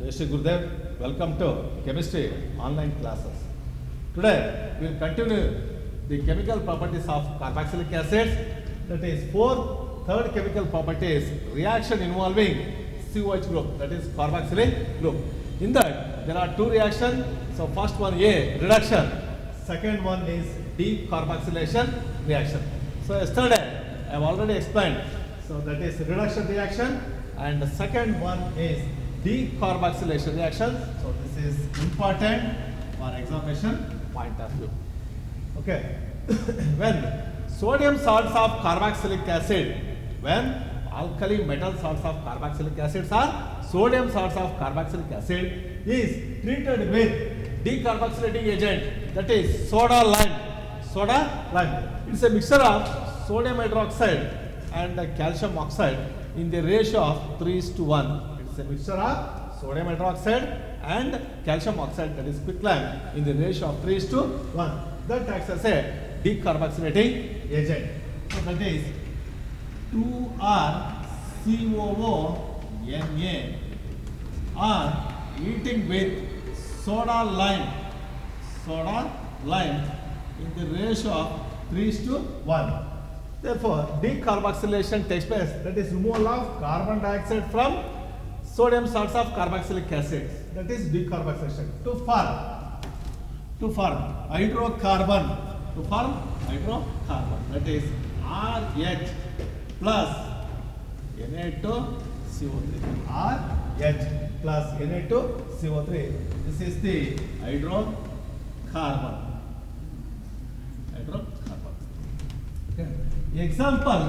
Jai Shri Gurudev, welcome to chemistry online classes. Today we will continue the chemical properties of carboxylic acids. That is third chemical property is reaction involving COH group, that is carboxylic group. In that there are two reactions. So first one A, reduction. Second one is decarboxylation reaction. So yesterday I have already explained. So that is reduction reaction, and the second one is decarboxylation reaction. So this is important for examination point of view. Okay. When sodium salts of carboxylic acid, when alkali metal salts of carboxylic acids are sodium salts of carboxylic acid is treated with decarboxylating agent, that is soda lime. Soda lime. It's a mixture of sodium hydroxide and calcium oxide in the ratio of 3:1. It's a mixture of sodium hydroxide and calcium oxide, that is quicklime, in the ratio of 3:1. That acts as a decarboxylating agent. So that is 2RCOONA are eating with soda lime in the ratio of 3:1. Therefore, decarboxylation takes place, that is removal of carbon dioxide from sodium salts of carboxylic acids. That is decarboxylation. To form hydrocarbon, that is RH plus Na2CO3. RH plus Na2CO3. This is the hydrocarbon. Okay. Example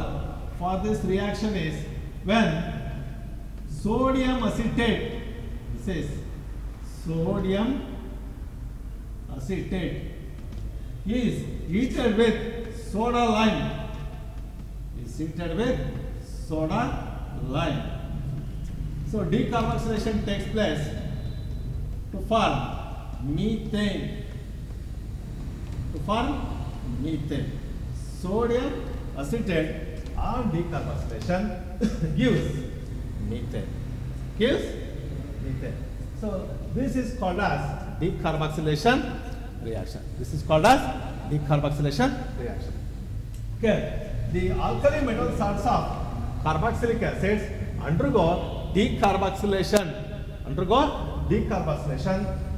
for this reaction is when sodium acetate, this is sodium acetate, is heated with soda lime. So decarboxylation takes place to form methane. Sodium acetate on decarboxylation gives methane. So this is called as decarboxylation reaction. Okay. The alkali metal salts of carboxylic acids undergo decarboxylation.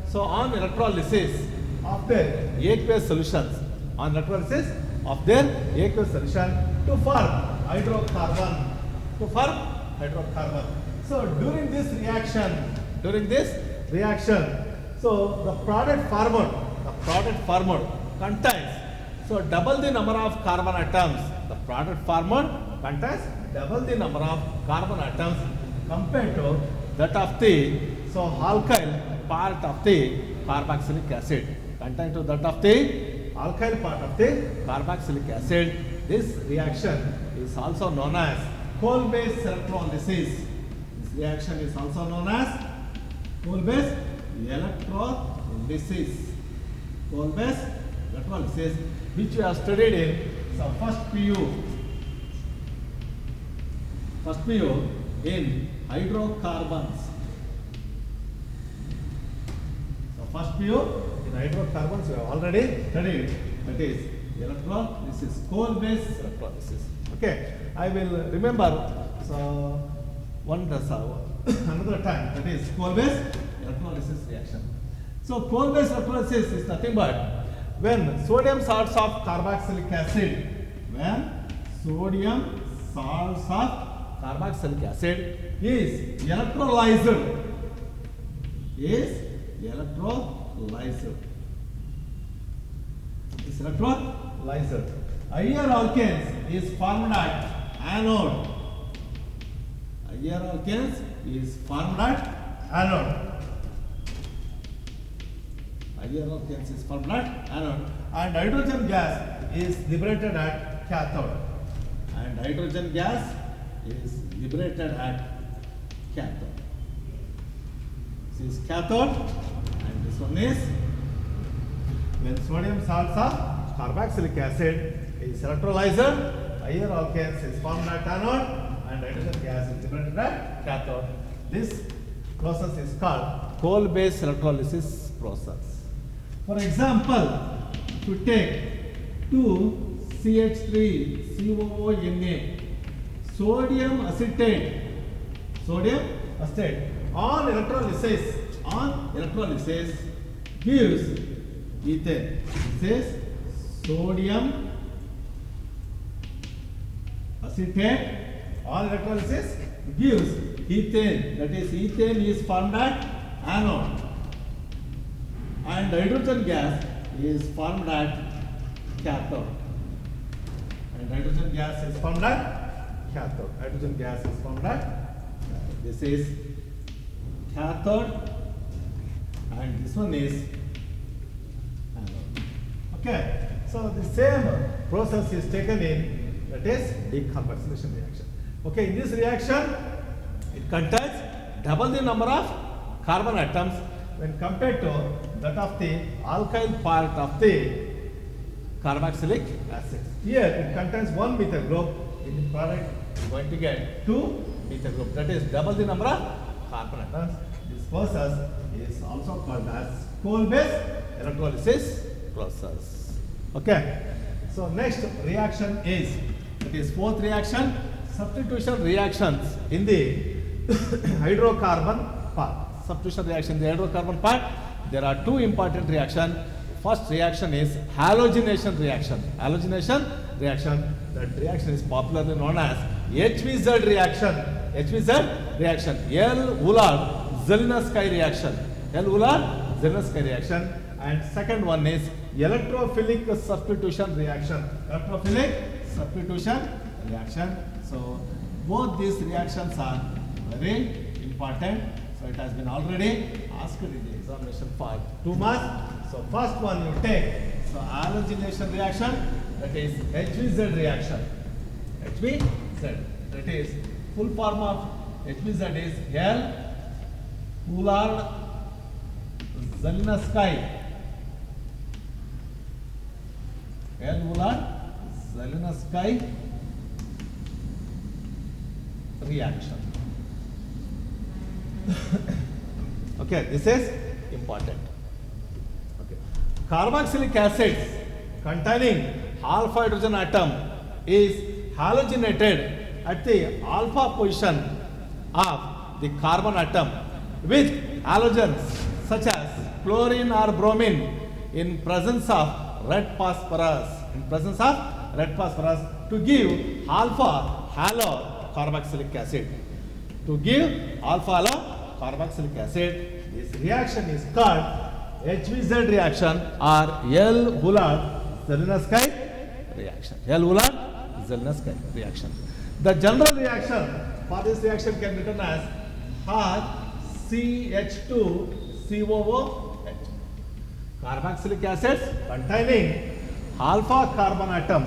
So on electrolysis of their aqueous solutions, to form hydrocarbon. So during this reaction, so the product formed contains double the number of carbon atoms. The product formed contains double the number of carbon atoms compared to that of the alkyl part of the carboxylic acid. Compared to that of the alkyl part of the carboxylic acid, this reaction is also known as coal-based electrolysis. This reaction is also known as coal-based electrolysis. Which we have studied in first PU in hydrocarbons. First PU in hydrocarbons we have already studied. That is electrolysis, coal-based electrolysis. Okay, I will remember another time. That is coal-based electrolysis reaction. So coal-based electrolysis is nothing but when sodium salts of carboxylic acid, is electrolyzed. Higher alkanes is formed at anode. And hydrogen gas is liberated at cathode. This is cathode, and this one is when sodium salts of carboxylic acid is electrolyzed, higher alkanes is formed at anode and hydrogen gas is liberated at cathode. This process is called coal-based electrolysis process. For example, if you take 2CH3COONA, sodium acetate, on electrolysis gives ethane. This is sodium acetate on electrolysis gives ethane. That is, ethane is formed at anode and hydrogen gas is formed at cathode. And hydrogen gas is formed at cathode. Hydrogen gas is formed at this is cathode and this one is anode. Okay, so the same process is taken in, that is decarboxylation reaction. Okay, in this reaction it contains double the number of carbon atoms when compared to that of the alkyl part of the carboxylic acid. Here it contains one methyl group. In the product you are going to get two methyl group, that is double the number of carbon atoms. This process is also called as coal-based electrolysis process. Okay, so next reaction is, it is fourth reaction, substitution reactions in the hydrocarbon part. Substitution reaction in the hydrocarbon part, there are two important reactions. First reaction is halogenation reaction. Halogenation reaction, that reaction is popularly known as HVZ reaction. HVZ reaction, L-Ullard-Zelinsky reaction. L-Ullard-Zelinsky reaction. And second one is electrophilic substitution reaction. Electrophilic substitution reaction. So both these reactions are very important. So it has been already asked in the examination for 2 marks. So first one you take, so halogenation reaction, that is HVZ reaction. HVZ, that is full form of HVZ is L-Ullard-Zelinsky. L-Ullard-Zelinsky reaction. Okay, this is important. Okay. Carboxylic acids containing alpha hydrogen atom is halogenated at the alpha position of the carbon atom with halogens such as chlorine or bromine in presence of red phosphorus. To give alpha halo carboxylic acid. To give alpha halo carboxylic acid, this reaction is called HVZ reaction or L-Ullard-Zelinsky reaction. L-Ullard-Zelinsky reaction. The general reaction for this reaction can be written as HCH2COOH. Carboxylic acids containing alpha carbon atom.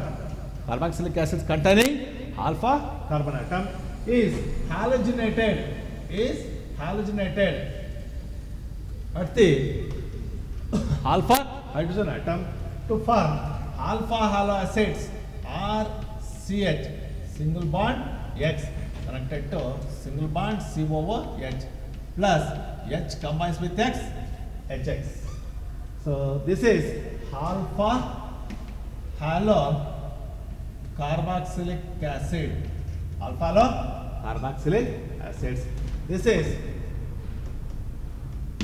Carboxylic acids containing alpha carbon atom is halogenated at the alpha hydrogen atom to form alpha halo acids RCH, single bond H connected to single bond COOH plus H combines with X, HX. So this is alpha halo carboxylic acid. Alpha halo carboxylic acids. This is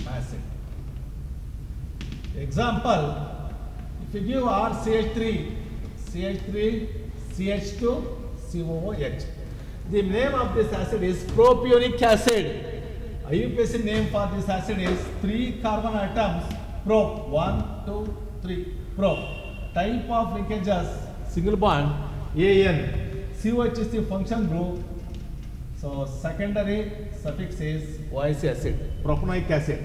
acid. Example, if you give RCH3, CH3, CH2, COOH. The name of this acid is propionic acid. IUPAC name for this acid is 3 carbon atoms, prop, 1, 2, 3, prop. Type of linkages, single bond, AN. COH is the function group. So secondary suffix is OIC acid, propanoic acid.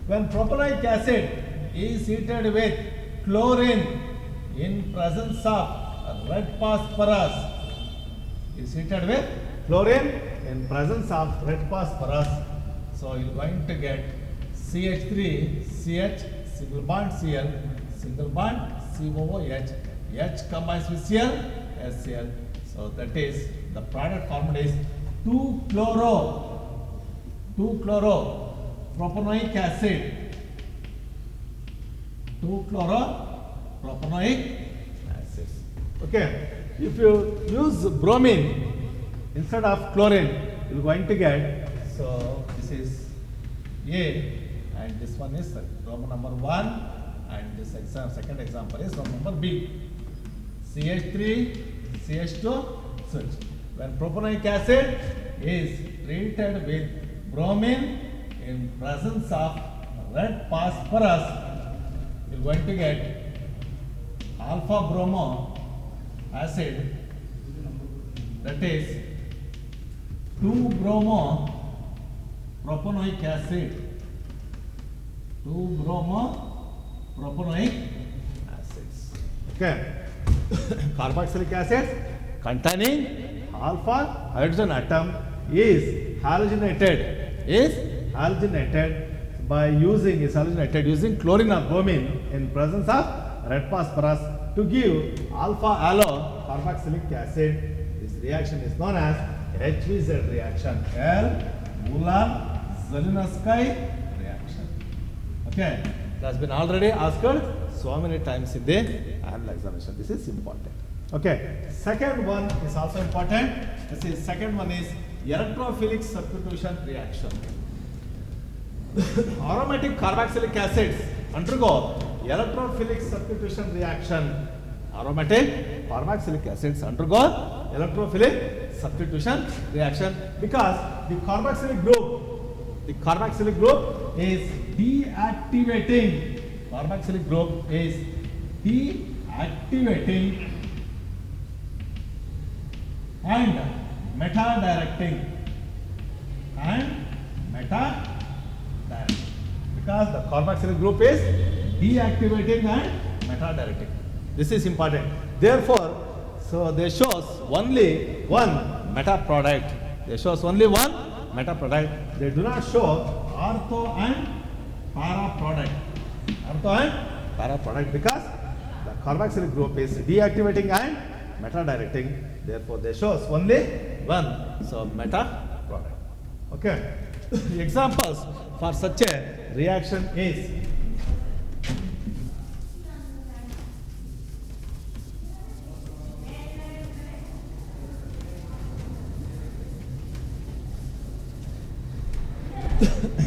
When propanoic acid is heated with chlorine in presence of red phosphorus, is heated with chlorine in presence of red phosphorus. So you are going to get CH3, CH, single bond Cl, single bond COOH, H combines with Cl, SCl. So that is the product formed is 2-chloro 2-chloropropanoic acid. 2-chloropropanoic acids. Okay. If you use bromine instead of chlorine, you're going to get, so this is A and this one is Roman number 1 and this second example is Roman number B. CH3, CH2, switch. When propanoic acid is treated with bromine in presence of red phosphorus, you're going to get alpha bromo acid, that is 2-bromo-propanoic acid. 2-bromo-propanoic acids. Okay. Carboxylic acid containing alpha hydrogen atom is halogenated by using chlorine or bromine in presence of red phosphorus to give alpha allo carboxylic acid. This reaction is known as HVZ reaction, Ulam-Zelinsky reaction. Okay, it has been already asked so many times in the annual examination. This is important. Okay, second one is also important. Second one is electrophilic substitution reaction. Aromatic carboxylic acids undergo electrophilic substitution reaction. Aromatic carboxylic acids undergo electrophilic substitution reaction because the carboxylic group is deactivating. Carboxylic group is deactivating and meta-directing. Because the carboxylic group is deactivating and meta-directing. This is important. Therefore, so they shows only one meta product. They shows only one meta product. They do not show ortho and para product. Ortho and para product because the carboxylic group is deactivating and meta-directing. Therefore, they shows only one. So meta product. Okay. Examples for such a reaction is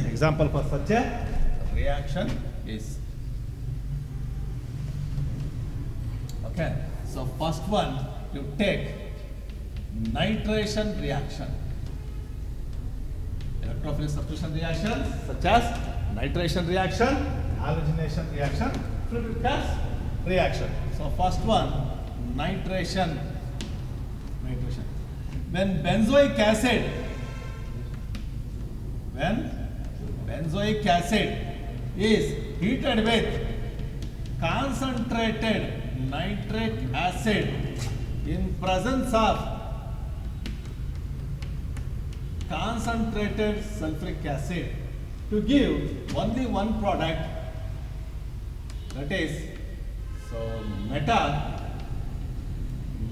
example for such a reaction is, okay, so first one you take nitration reaction. Electrophilic substitution reactions such as nitration reaction, halogenation reaction, fluid gas reaction. So first one, nitration. When benzoic acid is heated with concentrated nitric acid in presence of concentrated sulfuric acid to give only one product, that is, so meta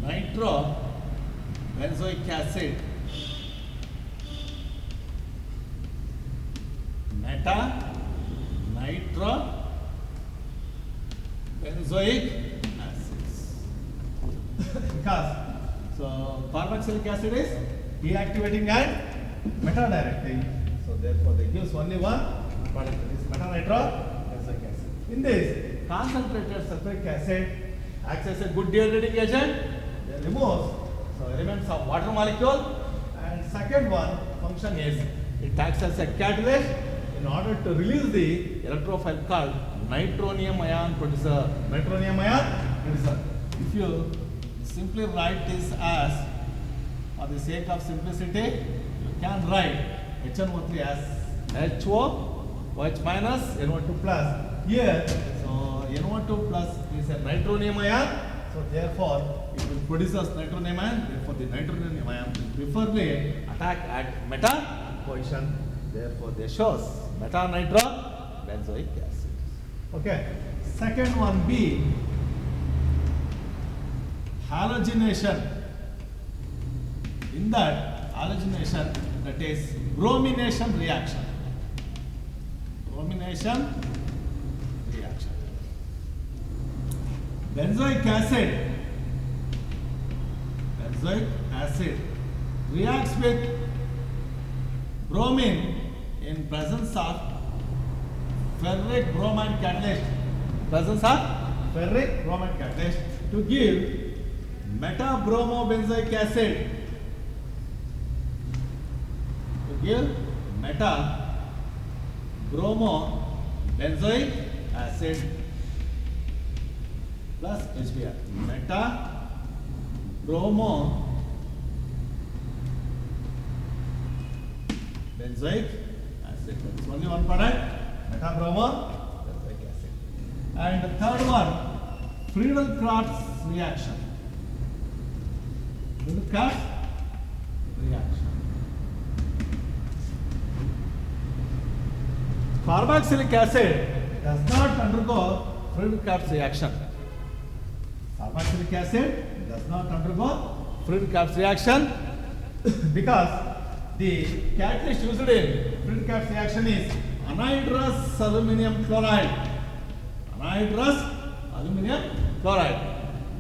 nitro benzoic acid. Meta nitro benzoic acids. Because so carboxylic acid is deactivating and meta-directing. So therefore they gives only one product, that is meta nitro benzoic acid. In this, concentrated sulfuric acid acts as a good dehydrating agent. They removes so elements of water molecule. And second one function is it acts as a catalyst in order to release the electrophile called nitronium ion producer. If you simply write this as, for the sake of simplicity, you can write HNO3 as HO(OH) minus NO2 plus. Here, so NO2 plus is a nitronium ion. So therefore, it will produce nitronium ion. Therefore, the nitronium ion will preferably attack at meta position. Therefore, they shows meta nitro benzoic acid. Okay. Second one B, halogenation. In that, halogenation, that is bromination reaction. Bromination reaction. Benzoic acid reacts with bromine in presence of ferric bromine catalyst. Presence of ferric bromine catalyst to give metabromobenzoic acid. To give metabromobenzoic acid plus HBr. Metabromobenzoic acid. That's only one product, metabromobenzoic acid. And the third one, Friedel-Crafts reaction. Friedel-Crafts reaction. Carboxylic acid does not undergo Friedel-Crafts reaction. Carboxylic acid does not undergo Friedel-Crafts reaction because the catalyst used in Friedel-Crafts reaction is anhydrous aluminum chloride. Anhydrous aluminum chloride,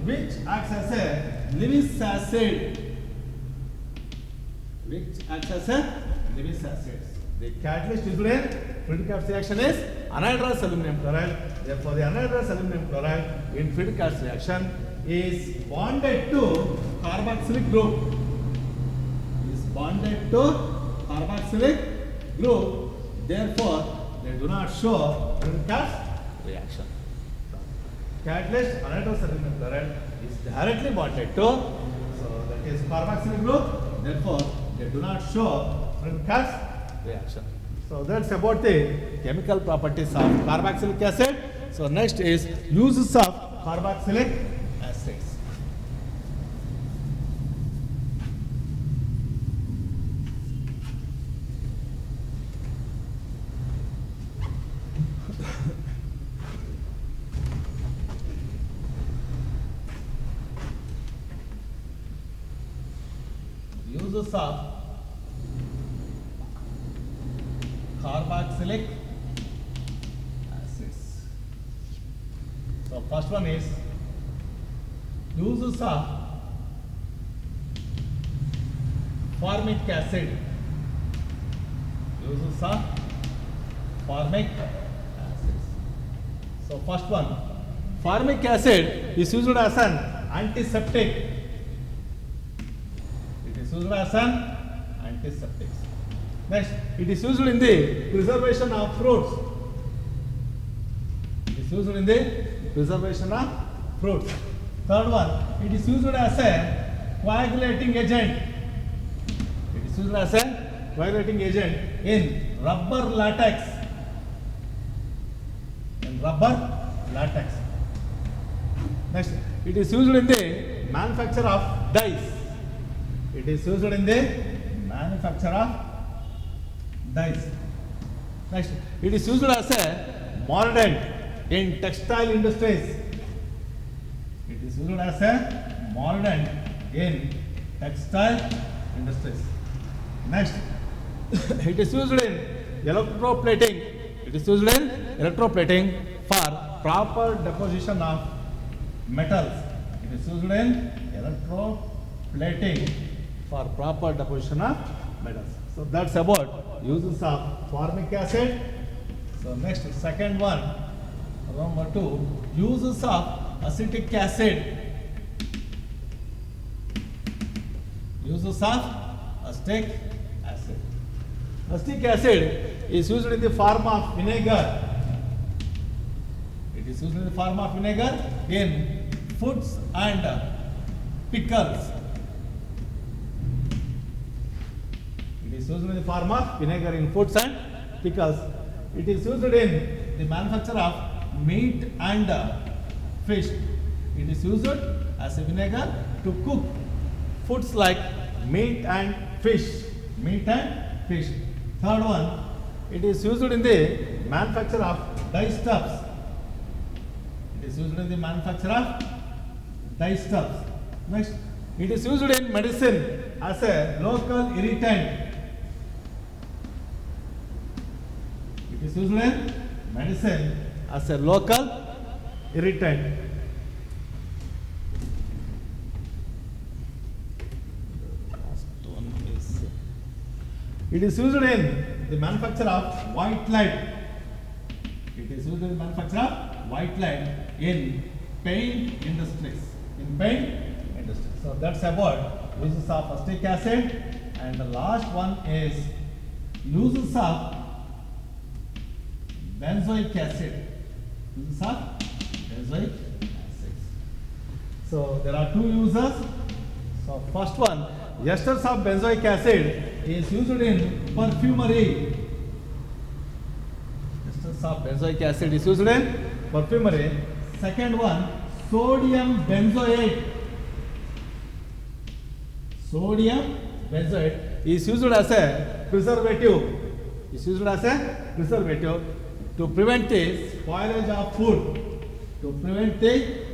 which acts as a Lewis acid. The catalyst used in Friedel-Crafts reaction is anhydrous aluminum chloride. Therefore, the anhydrous aluminum chloride in Friedel-Crafts reaction is bonded to carboxylic group. Therefore, they do not show Friedel-Crafts reaction. Catalyst anhydrous aluminum chloride is directly bonded to, so that is carboxylic group. Therefore, they do not show Friedel-Crafts reaction. So that's about the chemical properties of carboxylic acid. So next is uses of carboxylic acids. Uses of carboxylic acids. So first one is uses of formic acid. Uses of formic acids. So first one, formic acid is used as an antiseptic. It is used as an antiseptic. Next, it is used in the preservation of fruits. It is used in the preservation of fruits. Third one, it is used as a coagulating agent. It is used as a coagulating agent in rubber latex. Next, it is used in the manufacture of dyes. It is used in the manufacture of dyes. Next, it is used as a mordant in textile industries. It is used as a mordant in textile industries. Next, it is used in electroplating. It is used in electroplating for proper deposition of metals. It is used in electroplating for proper deposition of metals. So that's about uses of formic acid. So next, second one, number 2, uses of acetic acid. Uses of acetic acid. Acetic acid is used in the form of vinegar. It is used in the form of vinegar in foods and pickles. It is used in the form of vinegar in foods and pickles. It is used in the manufacture of meat and fish. It is used as a vinegar to cook foods like meat and fish. Third one, it is used in the manufacture of dyestuffs. It is used in the manufacture of dyestuffs. Next, It is used in medicine as a local irritant. It is used in medicine as a local irritant. It is used in the manufacture of white light. It is used in the manufacture of white light in paint industries. In paint industries. So that's about uses of acetic acid, and the last one is uses of benzoic acid. Uses of benzoic acid. So there are two uses. So first one, esters of benzoic acid is used in perfumery. Esters of benzoic acid is used in perfumery. Second one, sodium benzoate. Sodium benzoate is used as a preservative. Is used as a preservative to prevent the spoilage of food. To prevent the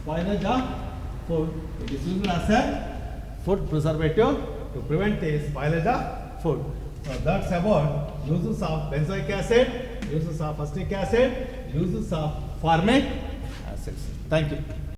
spoilage of food. It is used as a food preservative to prevent the spoilage of food. So that's about uses of benzoic acid, uses of acetic acid, uses of formic acids. Thank you.